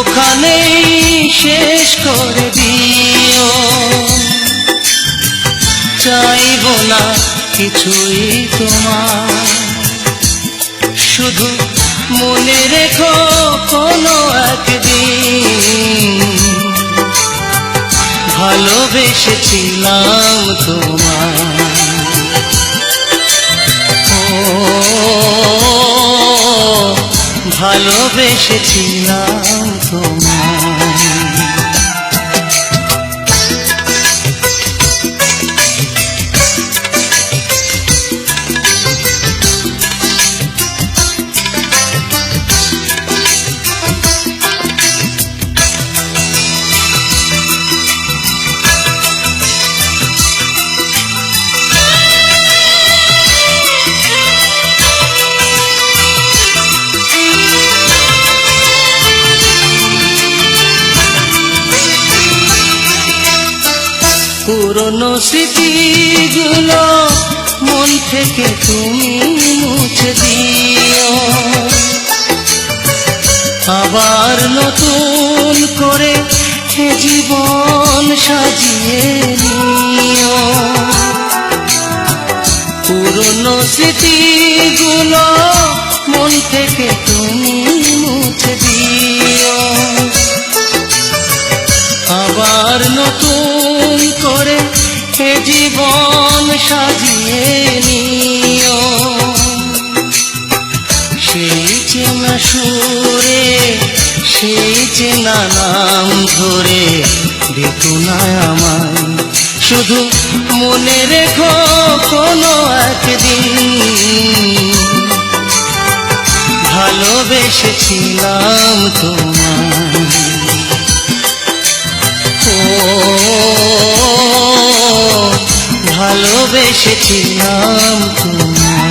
ওখানেই শেষ করে দিও। চাইব না কিছুই তোমার, শুধু মনে রেখো কোনো একদিন ভালোবেসেছিলাম তোমায়। ভালোবেসেছিলাম তোমায়। পুরনো স্মৃতিগুলো মন থেকে তুমি মুছে দিও। আবার নতুন করে জীবন সাজিয়ে নিও। পুরনো স্মৃতিগুলো মন থেকে তুমি মুছে দিও। আবার নতুন করে জীবন সাজিয়ে নিও। সেই চেনা সুরে, সেই চেনা নাম ধরে দেখো না আমায়, শুধু মনে রেখো কোনো একদিন ভালোবেসেছিলাম তোমায়। ভালোবেসেছিলাম তোমায়।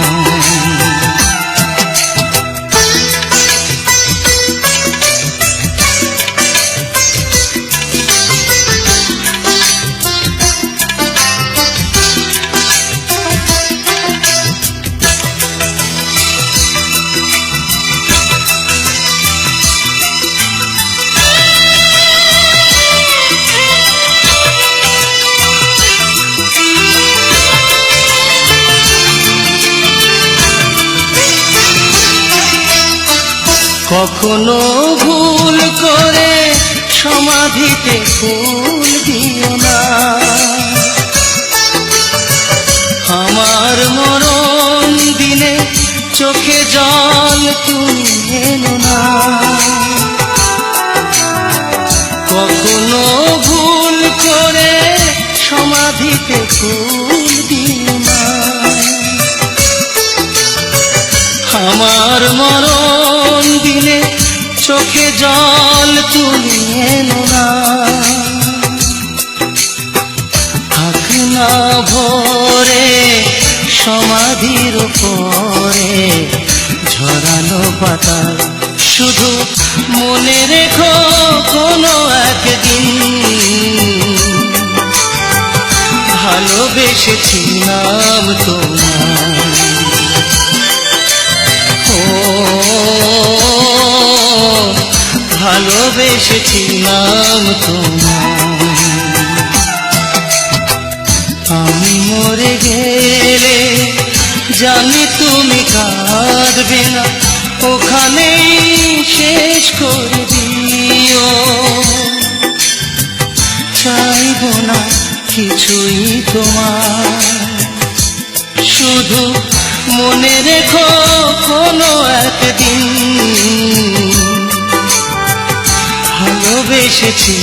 কখনো ভুল করে সমাধিতে ফুল দিও না। আমার মরণ দিনে চোখে জল তুমি এনো না। কখনো ভুল করে সমাধিতে ফুল দিও না। আমার মরণ দিনে চোখে জল তুমি এনো না। থাক না ভরে সমাধির উপরে ঝরানো পাতা, শুধু মনে রেখো কোনো একদিন ভালোবেসেছিলাম তোমায়। ভালোবেসেছিলাম তোমায়। আমি মরে গেলে জানি তুমি কাঁদবে না, ওখানেই শেষ করে দিও। চাইব না কিছুই তোমার, শুধু মনে রেখো কোনো একদিন ভালোবেসেছি।